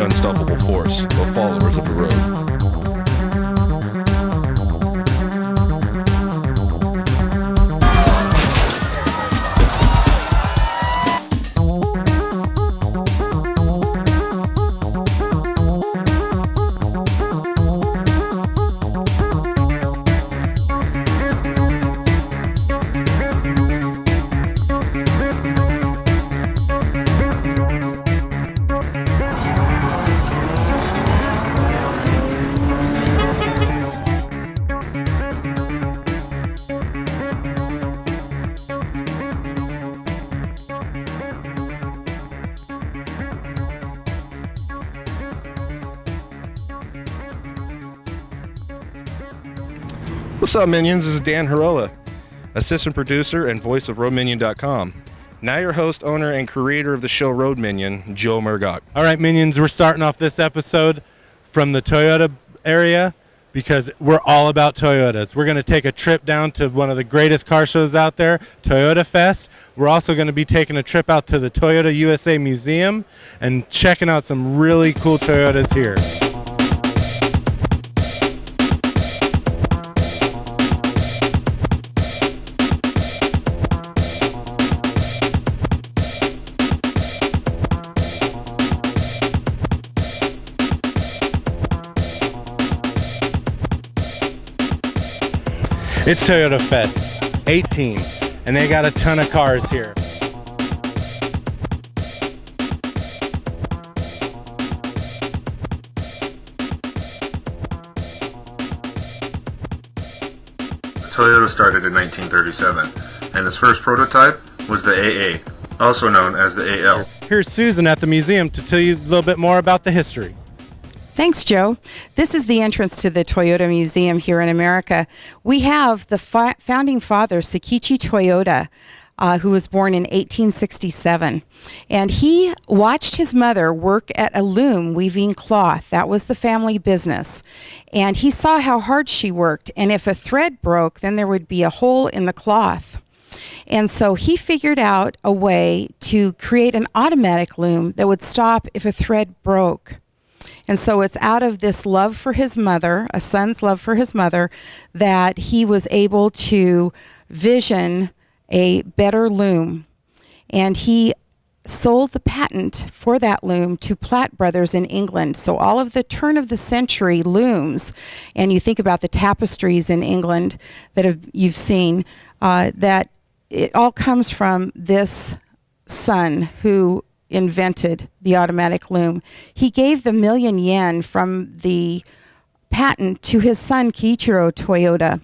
unstoppable force of followers of the road. What's up, Minions? This is Dan Hirola, assistant producer and voice of RoadMinion.com. Now your host, owner, and creator of the show Road Minion, Joe Murgott. All right, Minions, we're starting off this episode from the Toyota area because we're all about Toyotas. We're going to take a trip down to one of the greatest car shows out there, ToyotaFest. We're also going to be taking a trip out to the ToyotaUSA Museum and checking out some really cool Toyotas here. It's Toyota Fest 18, and they got a ton of cars here. Toyota started in 1937, and its first prototype was the AA, also known as the AL. Here's Susan at the museum to tell you a little bit more about the history. Thanks, Joe. This is the entrance to the Toyota Museum here in America. We have the founding father, Seikichi Toyota, who was born in 1867. And he watched his mother work at a loom weaving cloth. That was the family business. And he saw how hard she worked. And if a thread broke, then there would be a hole in the cloth. And so he figured out a way to create an automatic loom that would stop if a thread broke. And so it's out of this love for his mother, a son's love for his mother, that he was able to vision a better loom. And he sold the patent for that loom to Platt Brothers in England. So all of the turn of the century looms, and you think about the tapestries in England that you've seen, that it all comes from this son who invented the automatic loom. He gave the $1 million yen from the patent to his son Kiichiro Toyota.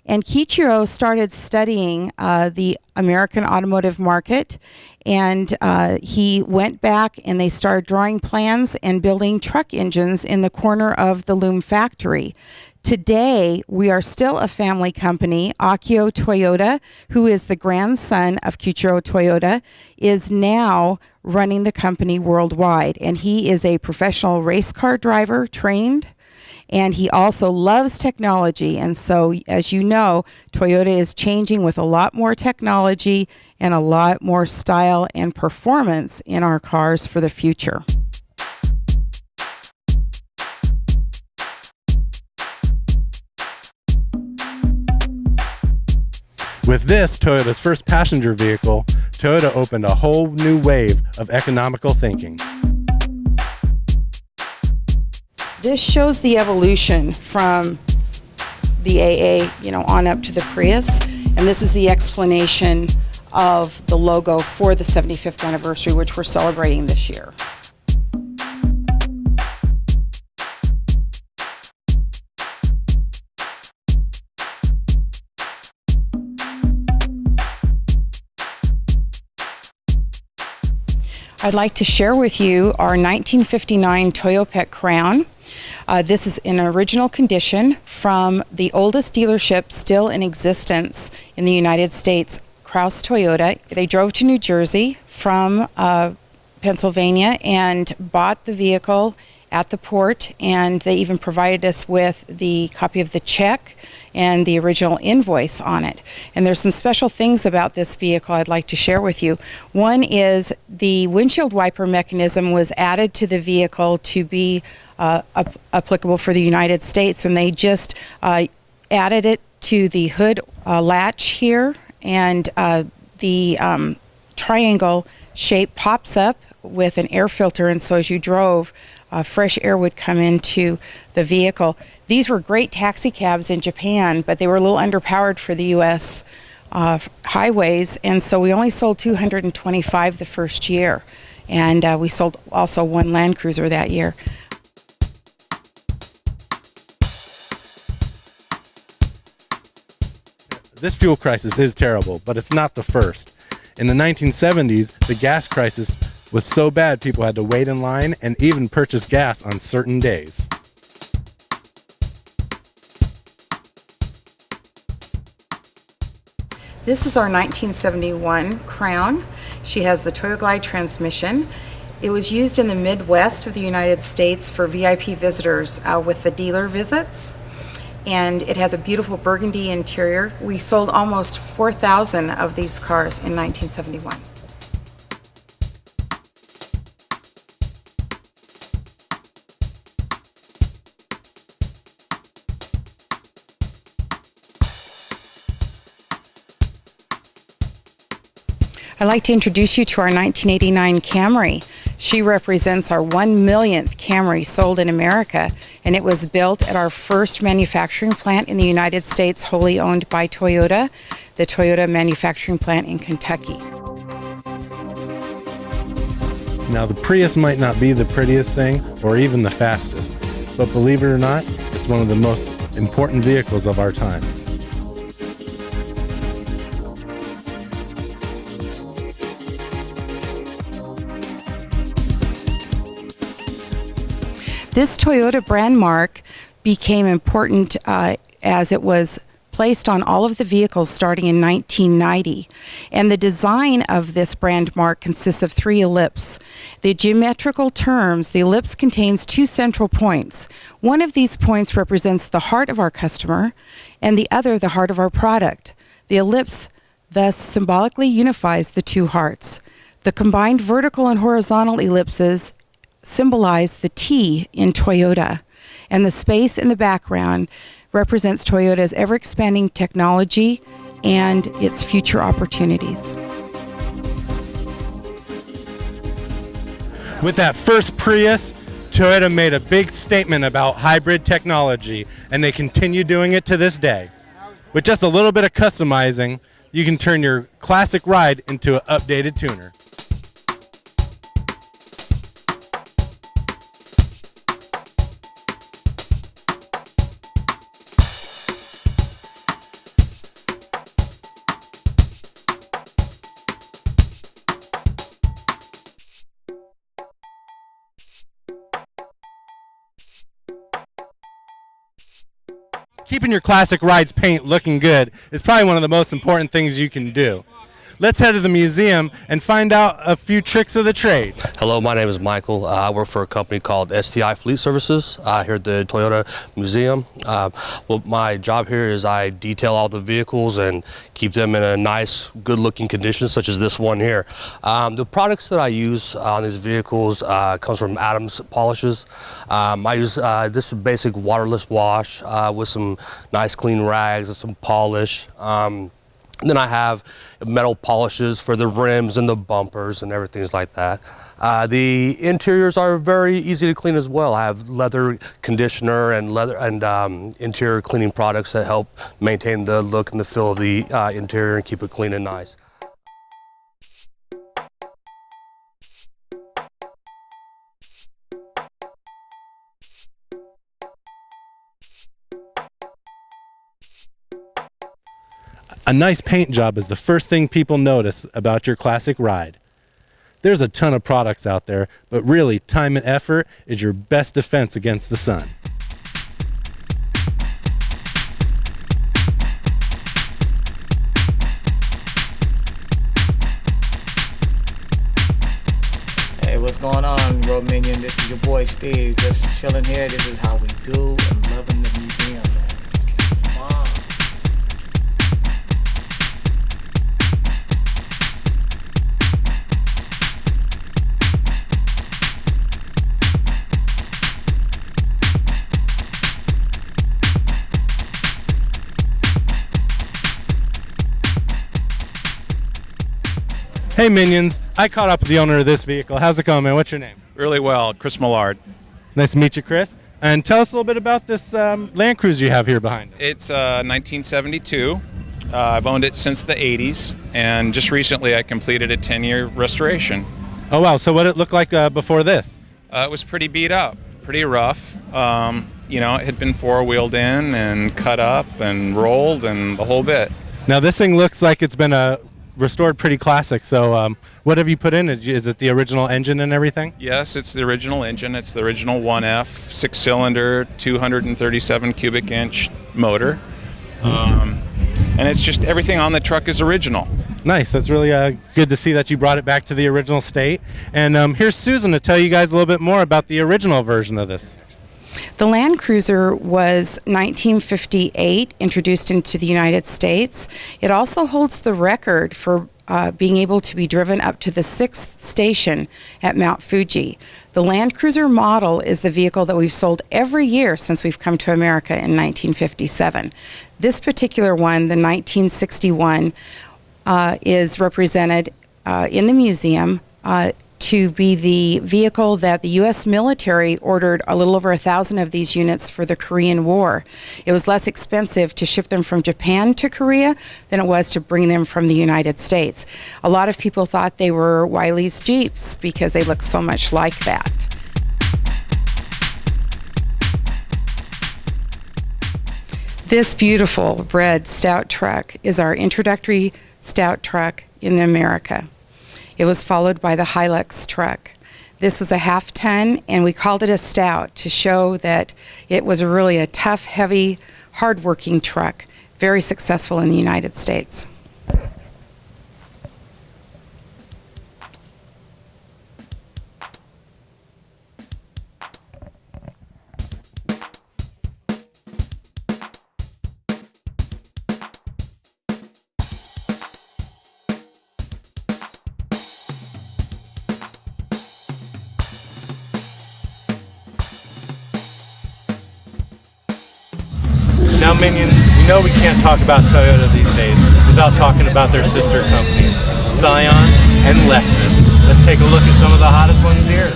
And Kiichiro started studying the American automotive market, and he went back and they started drawing plans and building truck engines in the corner of the loom factory. Today, we are still a family company. Akio Toyota, who is the grandson of Kiichiro Toyota, is now running the company worldwide. And he is a professional race car driver, trained, and he also loves technology. And so, as you know, Toyota is changing with a lot more technology and a lot more style and performance in our cars for the future. With this, Toyota's first passenger vehicle, Toyota opened a whole new wave of economical thinking. This shows the evolution from the AA, on up to the Prius. And this is the explanation of the logo for the 75th anniversary, which we're celebrating this year. I'd like to share with you our 1959 Toyopet Crown. This is in original condition from the oldest dealership still in existence in the United States, Kraus Toyota. They drove to New Jersey from Pennsylvania and bought the vehicle at the port, and they even provided us with the copy of the check and the original invoice on it. And there's some special things about this vehicle I'd like to share with you. One is the windshield wiper mechanism was added to the vehicle to be applicable for the United States, and they just added it to the hood latch here, and the triangle shape pops up with an air filter, and so as you drove, fresh air would come into the vehicle. These were great taxi cabs in Japan, but they were a little underpowered for the U.S. Highways, and so we only sold 225 the first year, and we sold also one Land Cruiser that year. This fuel crisis is terrible, but it's not the first. In the 1970s, the gas crisis was so bad people had to wait in line and even purchase gas on certain days. This is our 1971 Crown. She has the Toyoglide transmission. It was used in the Midwest of the United States for VIP visitors with the dealer visits. And it has a beautiful burgundy interior. We sold almost 4,000 of these cars in 1971. I'd like to introduce you to our 1989 Camry. She represents our 1 millionth Camry sold in America, and it was built at our first manufacturing plant in the United States, wholly owned by Toyota, the Toyota manufacturing plant in Kentucky. Now, the Prius might not be the prettiest thing or even the fastest, but believe it or not, it's one of the most important vehicles of our time. This Toyota brand mark became important as it was placed on all of the vehicles starting in 1990. And the design of this brand mark consists of 3 ellipses. The geometrical terms, the ellipse contains 2 central points. One of these points represents the heart of our customer, and the other the heart of our product. The ellipse thus symbolically unifies the 2 hearts. The combined vertical and horizontal ellipses symbolize the T in Toyota, and the space in the background represents Toyota's ever-expanding technology and its future opportunities. With that first Prius, Toyota made a big statement about hybrid technology, and they continue doing it to this day. With just a little bit of customizing, you can turn your classic ride into an updated tuner. Keeping your classic ride's paint looking good is probably one of the most important things you can do. Let's head to the museum and find out a few tricks of the trade. Hello, my name is Michael. I work for a company called STI Fleet Services here at the Toyota Museum. Well, my job here is I detail all the vehicles and keep them in a nice, good-looking condition, such as this one here. The products that I use on these vehicles comes from Adams Polishes. I use this basic waterless wash with some nice clean rags and some polish. And then I have metal polishes for the rims and the bumpers and everything like that. The interiors are very easy to clean as well. I have leather conditioner and interior cleaning products that help maintain the look and the feel of the interior and keep it clean and nice. A nice paint job is the first thing people notice about your classic ride. There's a ton of products out there, but really time and effort is your best defense against the sun. Hey, what's going on, Road Minion? This is your boy Steve, just chilling here. This is how we do, and loving the museum, man. Come on. Hey Minions, I caught up with the owner of this vehicle. How's it going, man? What's your name? Really well, Chris Millard. Nice to meet you, Chris. And tell us a little bit about this Land Cruiser you have here behind us. It's 1972. I've owned it since the 80s, and just recently I completed a 10-year restoration. Oh wow, so what did it look like before this? It was pretty beat up, pretty rough. You know, it had been four-wheeled in and cut up and rolled and the whole bit. Now this thing looks like it's been restored pretty classic, so what have you put in it? Is it the original engine and everything? Yes, it's the original engine. It's the original 1F, 6-cylinder, 237 cubic inch motor. And it's just everything on the truck is original. Nice, that's really good to see that you brought it back to the original state. And here's Susan to tell you guys a little bit more about the original version of this. The Land Cruiser was 1958, introduced into the United States. It also holds the record for being able to be driven up to the 6th station at Mount Fuji. The Land Cruiser model is the vehicle that we've sold every year since we've come to America in 1957. This particular one, the 1961, is represented in the museum to be the vehicle that the U.S. military ordered a little over 1,000 of these units for the Korean War. It was less expensive to ship them from Japan to Korea than it was to bring them from the United States. A lot of people thought they were Wiley's Jeeps because they look so much like that. This beautiful red stout truck is our introductory stout truck in America. It was followed by the Hilux truck. This was a half-ton, and we called it a stout to show that it was really a tough, heavy, hard-working truck, very successful in the United States. Now, Minions, you know we can't talk about Toyota these days without talking about their sister companies, Scion and Lexus. Let's take a look at some of the hottest ones here.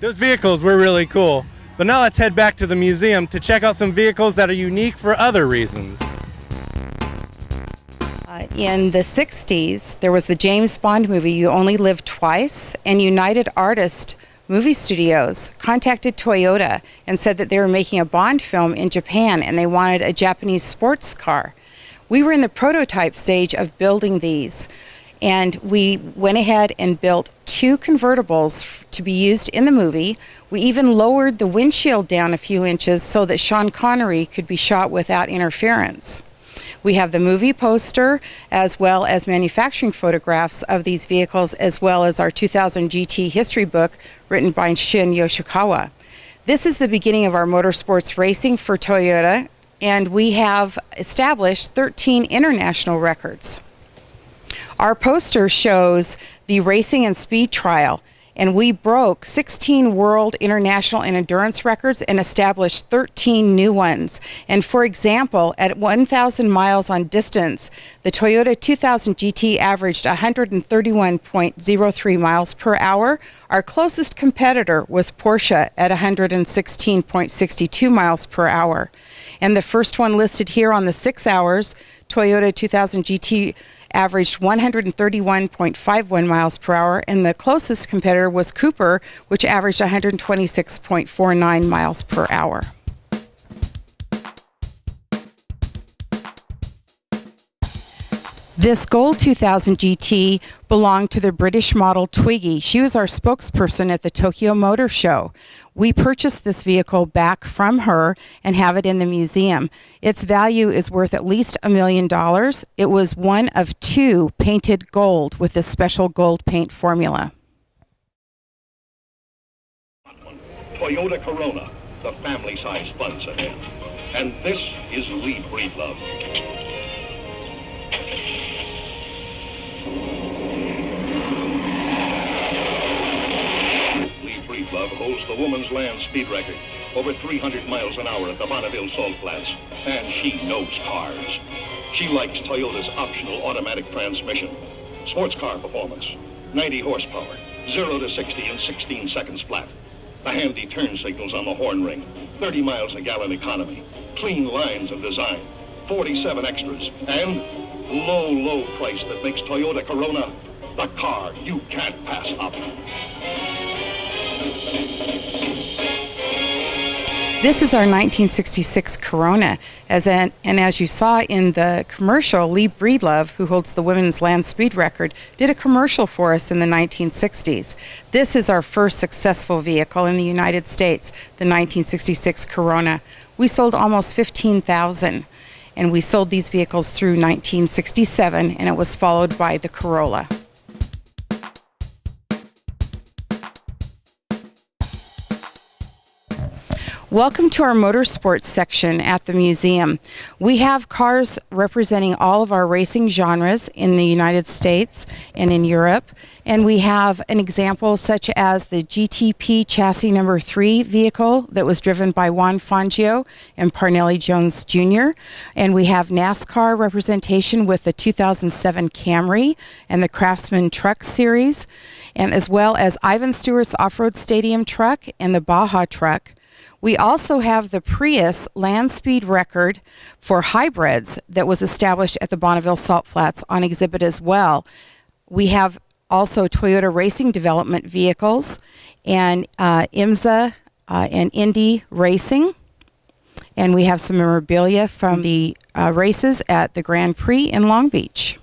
Those vehicles were really cool, but now let's head back to the museum to check out some vehicles that are unique for other reasons. In the 60s, there was the James Bond movie, You Only Live Twice, and United Artists Movie Studios contacted Toyota and said that they were making a Bond film in Japan and they wanted a Japanese sports car. We were in the prototype stage of building these. And we went ahead and built 2 convertibles to be used in the movie. We even lowered the windshield down a few inches so that Sean Connery could be shot without interference. We have the movie poster as well as manufacturing photographs of these vehicles, as well as our 2000 GT history book written by Shin Yoshikawa. This is the beginning of our motorsports racing for Toyota, and we have established 13 international records. Our poster shows the racing and speed trial, and we broke 16 world, international, and endurance records and established 13 new ones. And for example, at 1,000 miles on distance, the Toyota 2000 GT averaged 131.03 miles per hour. Our closest competitor was Porsche at 116.62 miles per hour. And the first one listed here on the 6 hours, Toyota 2000 GT averaged 131.51 miles per hour, and the closest competitor was Cooper, which averaged 126.49 miles per hour. This gold 2000 GT belonged to the British model Twiggy. She was our spokesperson at the Tokyo Motor Show. We purchased this vehicle back from her and have it in the museum. Its value is worth at least $1 million. It was one of 2 painted gold with this special gold paint formula. Toyota Corona, the family-sized fun sedan. And this is Lee Breedlove. Breedlove holds the woman's land speed record, over 300 miles an hour at the Bonneville Salt Flats, and she knows cars. She likes Toyota's optional automatic transmission, sports car performance, 90 horsepower, 0 to 60 in 16 seconds flat, the handy turn signals on the horn ring, 30 miles a gallon economy, clean lines of design, 47 extras, and low, low price that makes Toyota Corona the car you can't pass up. This is our 1966 Corona, and as you saw in the commercial, Lee Breedlove, who holds the women's land speed record, did a commercial for us in the 1960s. This is our first successful vehicle in the United States, the 1966 Corona. We sold almost 15,000, and we sold these vehicles through 1967, and it was followed by the Corolla. Welcome to our motorsports section at the museum. We have cars representing all of our racing genres in the United States and in Europe. And we have an example such as the GTP chassis number 3 vehicle that was driven by Juan Fangio and Parnelli Jones Jr. And we have NASCAR representation with the 2007 Camry and the Craftsman Truck Series, and as well as Ivan Stewart's off-road stadium truck and the Baja truck. We also have the Prius land speed record for hybrids that was established at the Bonneville Salt Flats on exhibit as well. We have also Toyota Racing Development vehicles and IMSA and Indy Racing. And we have some memorabilia from the races at the Grand Prix in Long Beach.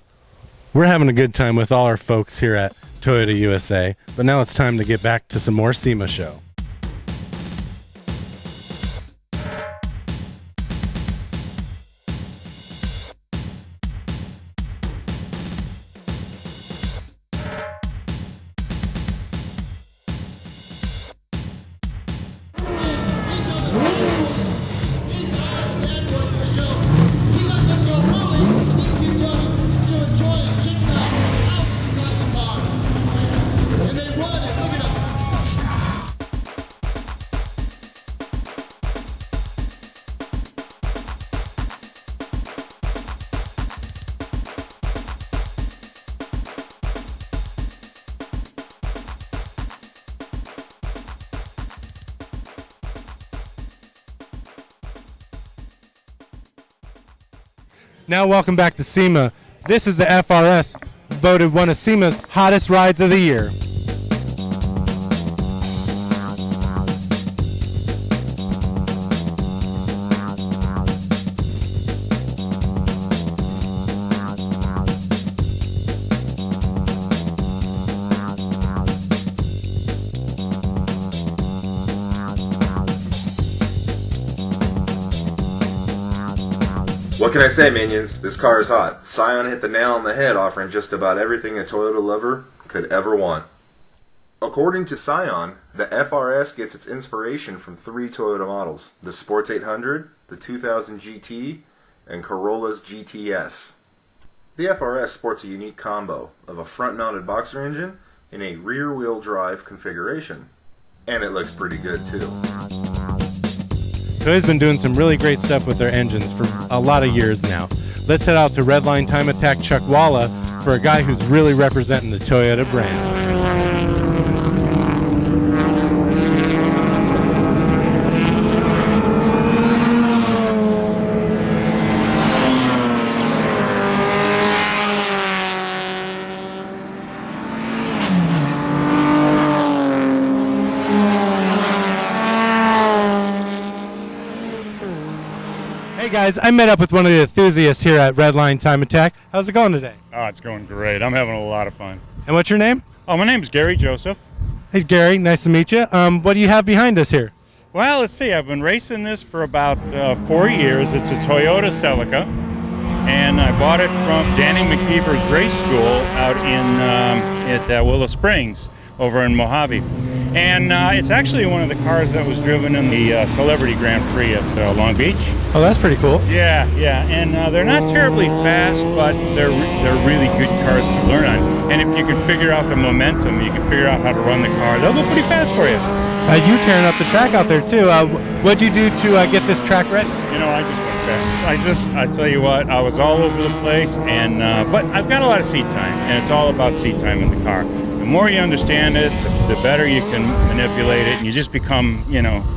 We're having a good time with all our folks here at Toyota USA, but now it's time to get back to some more SEMA show. Now welcome back to SEMA. This is the FRS, voted one of SEMA's hottest rides of the year. What can I say, minions? This car is hot. Scion hit the nail on the head, offering just about everything a Toyota lover could ever want. According to Scion, the FRS gets its inspiration from 3 Toyota models: the Sports 800, the 2000 GT, and Corolla's GTS. The FRS sports a unique combo of a front-mounted boxer engine in a rear-wheel drive configuration. And it looks pretty good, too. Toyota's been doing some really great stuff with their engines for a lot of years now. Let's head out to RedLine Time Attack ChuckWalla for a guy who's really representing the Toyota brand. Hey guys, I met up with one of the enthusiasts here at RedLine Time Attack. How's it going today? Oh, it's going great. I'm having a lot of fun. And what's your name? Oh, my name's Gary Joseph. Hey Gary, nice to meet you. What do you have behind us here? Well, let's see. I've been racing this for about 4 years. It's a Toyota Celica, and I bought it from Danny McKeever's race school out at Willow Springs over in Mojave. And it's actually one of the cars that was driven in the Celebrity Grand Prix at Long Beach. Oh, that's pretty cool. Yeah, and they're not terribly fast, but they're really good cars to learn on. And if you can figure out the momentum, you can figure out how to run the car, they'll go pretty fast for you. You tearing up the track out there too. What'd you do to get this track ready? You know, I just went fast. I tell you what, I was all over the place, and but I've got a lot of seat time, and it's all about seat time in the car. The more you understand it, the better you can manipulate it, and you just become,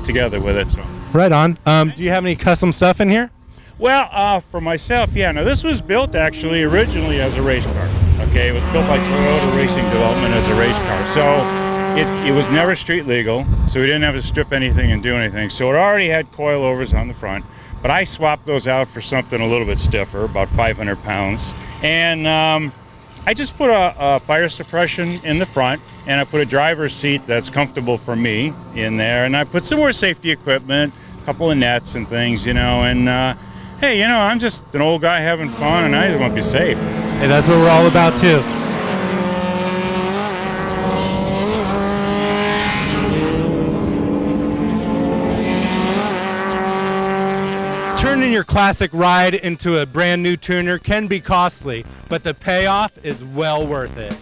together with it. So. Right on. Do you have any custom stuff in here? Well, for myself, yeah. Now, this was built actually originally as a race car. Okay, it was built by Toyota Racing Development as a race car. So it was never street legal, so we didn't have to strip anything and do anything. So it already had coilovers on the front, but I swapped those out for something a little bit stiffer, about 500 pounds. And I just put a fire suppression in the front, and I put a driver's seat that's comfortable for me in there, and I put some more safety equipment, a couple of nets and things, and hey, I'm just an old guy having fun, and I just want to be safe. Hey, that's what we're all about too. Turning your classic ride into a brand new tuner can be costly, but the payoff is well worth it.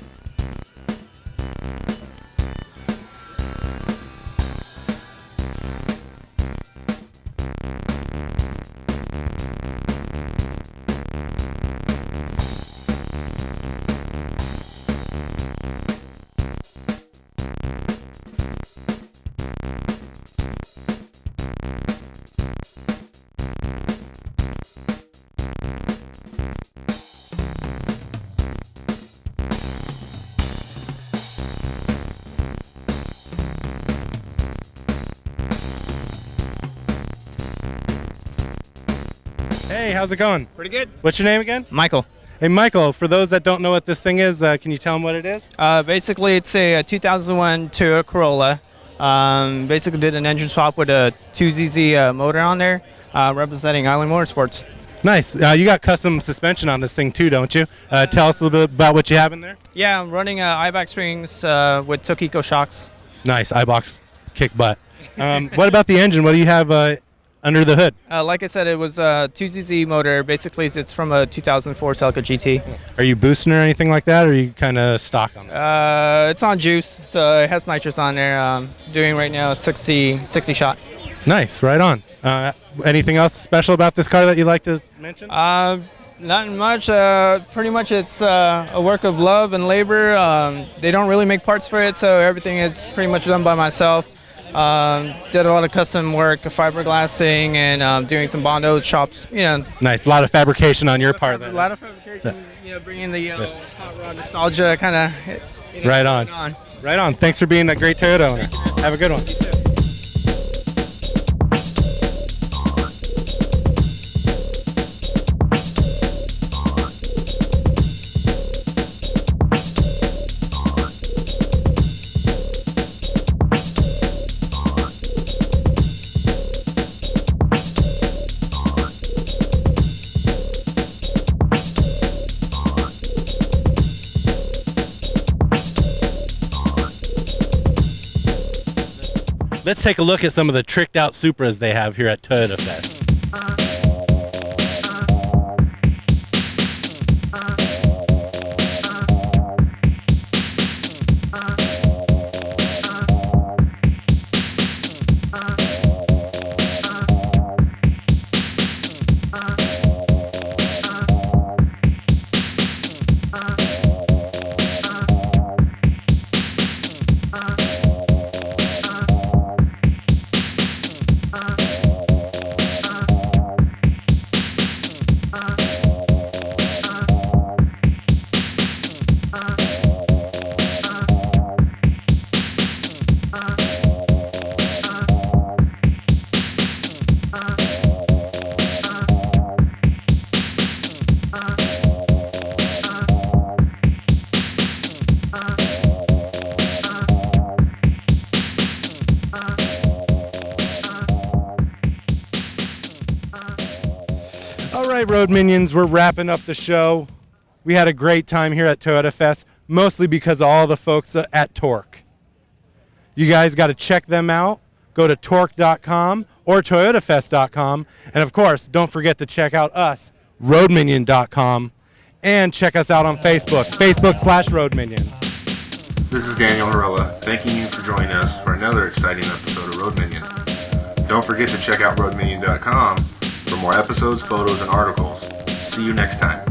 Hey, how's it going? Pretty good. What's your name again? Michael. Hey, Michael, for those that don't know what this thing is, can you tell them what it is? Basically, it's a 2001 Toyota Corolla. Basically did an engine swap with a 2ZZ motor on there, representing Island Motorsports. Nice. You got custom suspension on this thing too, don't you? Tell us a little bit about what you have in there. Yeah, I'm running IBAC springs with Tokiko shocks. Nice. iBox kick butt. What about the engine? What do you have under the hood? Like I said, it was a 2ZZ motor. Basically, it's from a 2004 Celica GT. Are you boosting or anything like that, or are you kind of stock on it? It's on juice, so it has nitrous on there. Doing right now a 60 shot. Nice, right on. Anything else special about this car that you'd like to mention? Not much. Pretty much it's a work of love and labor. They don't really make parts for it, so everything is pretty much done by myself. Did a lot of custom work, fiberglassing, and doing some Bondo chops. Nice. A lot of fabrication on your part. A lot of fabrication. Bringing the hot rod nostalgia kind of. Right on. Right on. Thanks for being a great Toyota owner. Have a good one. Let's take a look at some of the tricked out Supras they have here at Toyota Fest. All right, Road Minions, we're wrapping up the show. We had a great time here at Toyota Fest, mostly because of all the folks at Torque. You guys got to check them out. Go to torque.com or toyotafest.com. And of course, don't forget to check out us, roadminion.com, and check us out on Facebook, Facebook/RoadMinion. This is Daniel Harella, thanking you for joining us for another exciting episode of Road Minion. Don't forget to check out roadminion.com for more episodes, photos, and articles. See you next time.